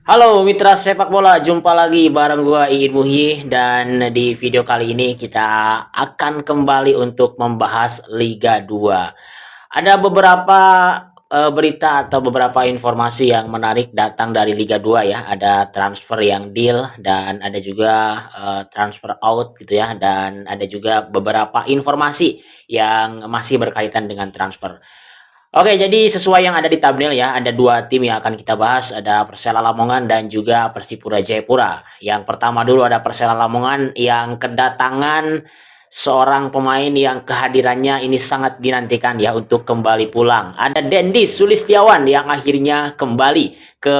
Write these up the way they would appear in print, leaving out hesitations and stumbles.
Halo mitra sepak bola, jumpa lagi bareng gua Iin Muhyi dan di video kali ini kita akan kembali untuk membahas Liga 2. Ada beberapa berita atau beberapa informasi yang menarik datang dari Liga 2 ya. Ada transfer yang deal dan ada juga transfer out gitu ya, dan ada juga beberapa informasi yang masih berkaitan dengan transfer. Oke, jadi sesuai yang ada di thumbnail ya, ada dua tim yang akan kita bahas, ada Persela Lamongan dan juga Persipura Jayapura. Yang pertama dulu ada Persela Lamongan yang kedatangan seorang pemain yang kehadirannya ini sangat dinantikan ya untuk kembali pulang. Ada Dendi Sulistiawan yang akhirnya kembali ke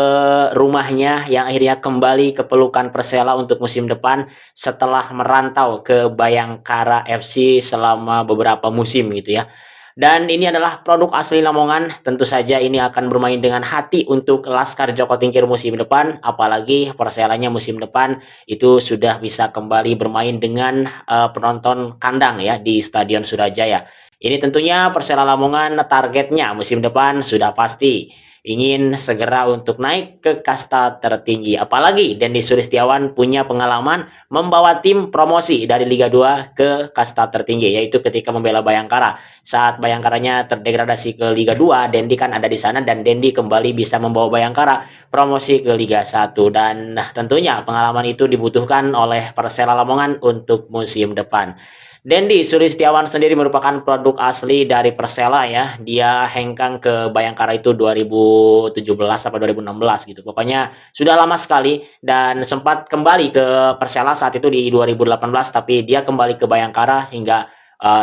rumahnya, yang akhirnya kembali ke pelukan Persela untuk musim depan setelah merantau ke Bayangkara FC selama beberapa musim gitu ya. Dan ini adalah produk asli Lamongan. Tentu saja ini akan bermain dengan hati untuk Laskar Joko Tingkir musim depan. Apalagi Perselanya musim depan itu sudah bisa kembali bermain dengan penonton kandang ya di Stadion Surajaya. Ini tentunya Persela Lamongan targetnya musim depan sudah pasti ingin segera untuk naik ke kasta tertinggi. Apalagi Dendi Sulistiawan punya pengalaman membawa tim promosi dari Liga 2 ke kasta tertinggi, yaitu ketika membela Bayangkara. Saat Bayangkaranya terdegradasi ke Liga 2, Dendi kan ada di sana dan Dendi kembali bisa membawa Bayangkara promosi ke Liga 1. Dan tentunya pengalaman itu dibutuhkan oleh Persela Lamongan untuk musim depan. Dendi Sulistiawan sendiri merupakan produk asli dari Persela ya. Dia hengkang ke Bayangkara itu 2017 atau 2016 gitu. Pokoknya sudah lama sekali dan sempat kembali ke Persela saat itu di 2018, tapi dia kembali ke Bayangkara hingga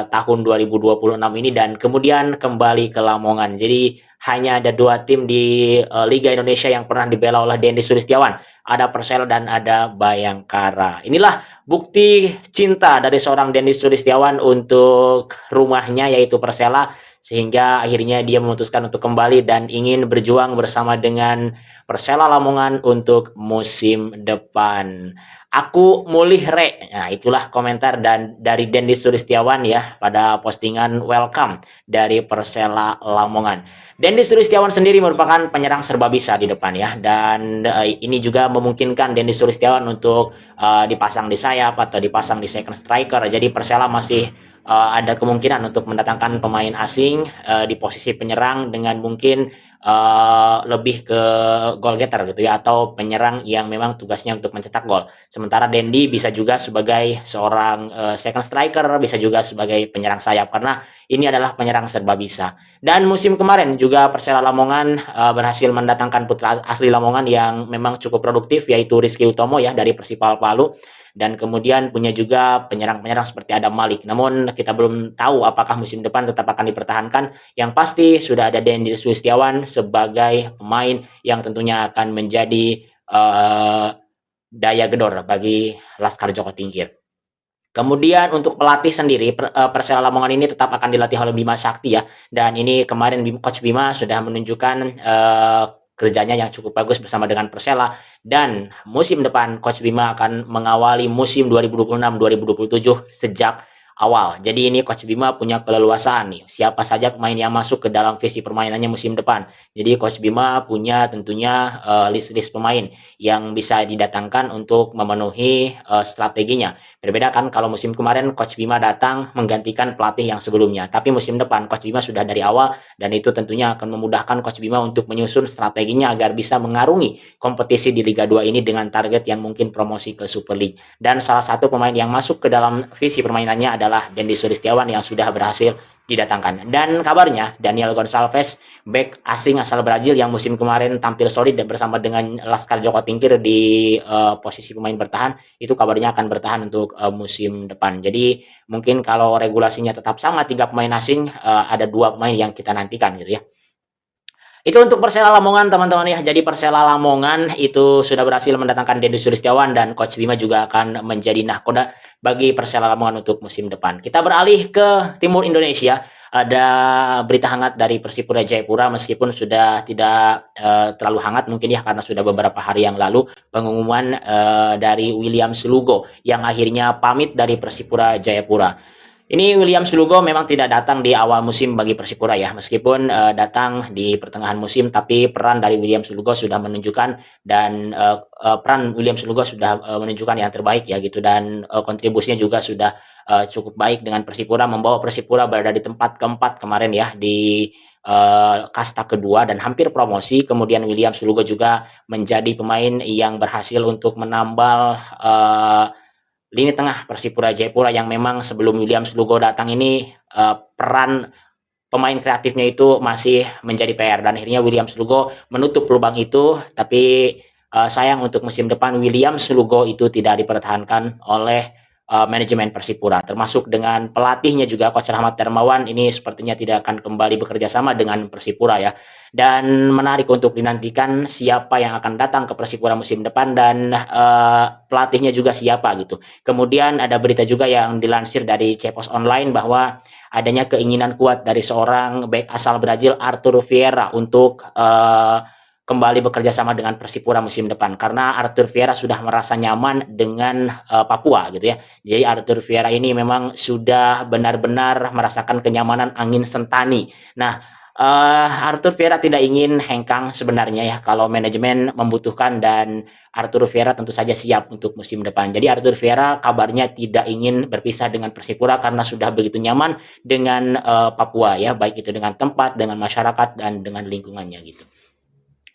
tahun 2026 ini dan kemudian kembali ke Lamongan. Jadi hanya ada dua tim di Liga Indonesia yang pernah dibela oleh Dendi Sulistiawan. Ada Persela dan ada Bayangkara. Inilah bukti cinta dari seorang Dendi Sulistiawan untuk rumahnya yaitu Persela, sehingga akhirnya dia memutuskan untuk kembali dan ingin berjuang bersama dengan Persela Lamongan untuk musim depan. Aku mulih re. Nah, itulah komentar dan dari Dendi Sulistiawan ya pada postingan welcome dari Persela Lamongan. Dendi Sulistiawan sendiri merupakan penyerang serba bisa di depan ya, dan ini juga memungkinkan Dendi Sulistiawan untuk dipasang di sayap atau dipasang di second striker. Jadi Persela masih ada kemungkinan untuk mendatangkan pemain asing di posisi penyerang dengan mungkin lebih ke goal getter gitu ya, atau penyerang yang memang tugasnya untuk mencetak gol. Sementara Dendi bisa juga sebagai seorang second striker, bisa juga sebagai penyerang sayap karena ini adalah penyerang serba bisa. Dan musim kemarin juga Persela Lamongan berhasil mendatangkan putra asli Lamongan yang memang cukup produktif, yaitu Rizky Utomo ya dari Persipal Palu, dan kemudian punya juga penyerang-penyerang seperti Adam Malik. Namun kita belum tahu apakah musim depan tetap akan dipertahankan. Yang pasti sudah ada Dendi Sulistiawan sebagai pemain yang tentunya akan menjadi daya gedor bagi Laskar Joko Tingkir. Kemudian untuk pelatih sendiri, Persela Lamongan ini tetap akan dilatih oleh Bima Sakti ya. Dan ini kemarin Coach Bima sudah menunjukkan kerjanya yang cukup bagus bersama dengan Persela, dan musim depan Coach Bima akan mengawali musim 2026-2027 sejak awal. Jadi ini Coach Bima punya keleluasaan nih, siapa saja pemain yang masuk ke dalam visi permainannya musim depan. Jadi Coach Bima punya tentunya list-list pemain yang bisa didatangkan untuk memenuhi strateginya. Berbeda kan kalau musim kemarin Coach Bima datang menggantikan pelatih yang sebelumnya. Tapi musim depan Coach Bima sudah dari awal, dan itu tentunya akan memudahkan Coach Bima untuk menyusun strateginya agar bisa mengarungi kompetisi di Liga 2 ini dengan target yang mungkin promosi ke Super League. Dan salah satu pemain yang masuk ke dalam visi permainannya adalah Dendi Sulistiawan yang sudah berhasil didatangkan. Dan kabarnya Daniel Gonçalves, back asing asal Brazil yang musim kemarin tampil solid dan bersama dengan Laskar Joko Tingkir di posisi pemain bertahan, itu kabarnya akan bertahan untuk musim depan. Jadi mungkin kalau regulasinya tetap sama tiga pemain asing, ada dua pemain yang kita nantikan gitu ya. Itu untuk Persela Lamongan teman-teman ya. Jadi Persela Lamongan itu sudah berhasil mendatangkan Dendi Sulistiawan dan Coach Bima juga akan menjadi nahkoda bagi Persela Lamongan untuk musim depan. Kita beralih ke Timur Indonesia. Ada berita hangat dari Persipura Jayapura, meskipun sudah tidak terlalu hangat mungkin ya karena sudah beberapa hari yang lalu pengumuman dari William Slugo yang akhirnya pamit dari Persipura Jayapura. Ini William Slugo memang tidak datang di awal musim bagi Persipura ya, meskipun datang di pertengahan musim, tapi peran dari William Slugo sudah menunjukkan dan peran William Slugo sudah menunjukkan yang terbaik ya gitu, dan kontribusinya juga sudah cukup baik dengan Persipura, membawa Persipura berada di tempat keempat kemarin ya di kasta kedua dan hampir promosi. Kemudian William Slugo juga menjadi pemain yang berhasil untuk menambal lini tengah Persipura Jayapura yang memang sebelum William Slugo datang ini peran pemain kreatifnya itu masih menjadi PR, dan akhirnya William Slugo menutup lubang itu. Tapi sayang untuk musim depan William Slugo itu tidak dipertahankan oleh manajemen Persipura, termasuk dengan pelatihnya juga Coach Rahmat Darmawan ini sepertinya tidak akan kembali bekerja sama dengan Persipura ya. Dan menarik untuk dinantikan siapa yang akan datang ke Persipura musim depan, dan pelatihnya juga siapa gitu. Kemudian ada berita juga yang dilansir dari Cepos Online bahwa adanya keinginan kuat dari seorang bek asal Brazil Arthur Vieira untuk kembali bekerja sama dengan Persipura musim depan, karena Arthur Vieira sudah merasa nyaman dengan Papua gitu ya. Jadi Arthur Vieira ini memang sudah benar-benar merasakan kenyamanan angin sentani. Nah, Arthur Vieira tidak ingin hengkang sebenarnya ya kalau manajemen membutuhkan, dan Arthur Vieira tentu saja siap untuk musim depan. Jadi Arthur Vieira kabarnya tidak ingin berpisah dengan Persipura karena sudah begitu nyaman dengan Papua ya, baik itu dengan tempat, dengan masyarakat, dan dengan lingkungannya gitu.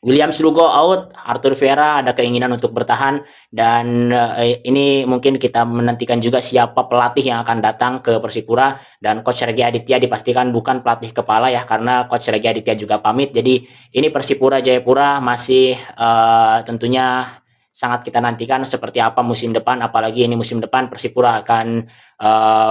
William Slugo out, Arthur Vieira ada keinginan untuk bertahan, dan ini mungkin kita menantikan juga siapa pelatih yang akan datang ke Persipura. Dan Coach Regi Aditya dipastikan bukan pelatih kepala ya, karena Coach Regi Aditya juga pamit. Jadi ini Persipura Jayapura masih tentunya sangat kita nantikan seperti apa musim depan, apalagi ini musim depan Persipura akan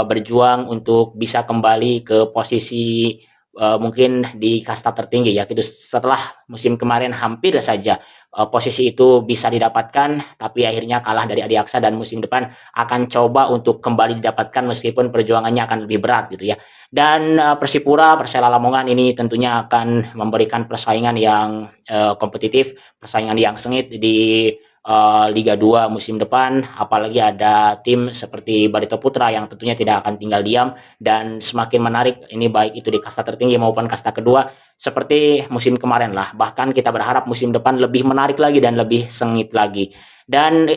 berjuang untuk bisa kembali ke posisi mungkin di kasta tertinggi ya gitu, setelah musim kemarin hampir saja posisi itu bisa didapatkan, tapi akhirnya kalah dari Adiaksa, dan musim depan akan coba untuk kembali didapatkan meskipun perjuangannya akan lebih berat gitu ya. Dan Persipura Persela Lamongan ini tentunya akan memberikan persaingan yang kompetitif, persaingan yang sengit di Liga 2 musim depan, apalagi ada tim seperti Barito Putra yang tentunya tidak akan tinggal diam dan semakin menarik ini, baik itu di kasta tertinggi maupun kasta kedua seperti musim kemarin lah. Bahkan kita berharap musim depan lebih menarik lagi dan lebih sengit lagi. Dan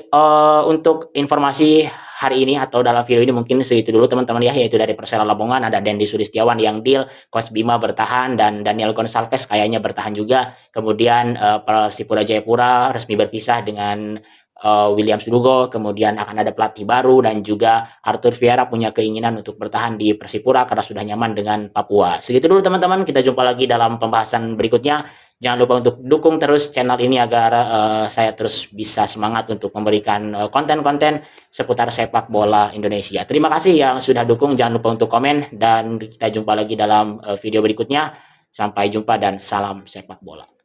untuk informasi hari ini atau dalam video ini mungkin segitu dulu teman-teman ya, yaitu dari Persela Lamongan ada Dendi Sulistiawan yang deal, Coach Bima bertahan, dan Daniel Gonçalves kayaknya bertahan juga. Kemudian Persipura Jayapura resmi berpisah dengan William Slugo, kemudian akan ada pelatih baru, dan juga Arthur Vieira punya keinginan untuk bertahan di Persipura karena sudah nyaman dengan Papua. Segitu dulu teman-teman, kita jumpa lagi dalam pembahasan berikutnya. Jangan lupa untuk dukung terus channel ini agar saya terus bisa semangat untuk memberikan konten-konten seputar sepak bola Indonesia. Terima kasih yang sudah dukung, jangan lupa untuk komen, dan kita jumpa lagi dalam video berikutnya. Sampai jumpa dan salam sepak bola.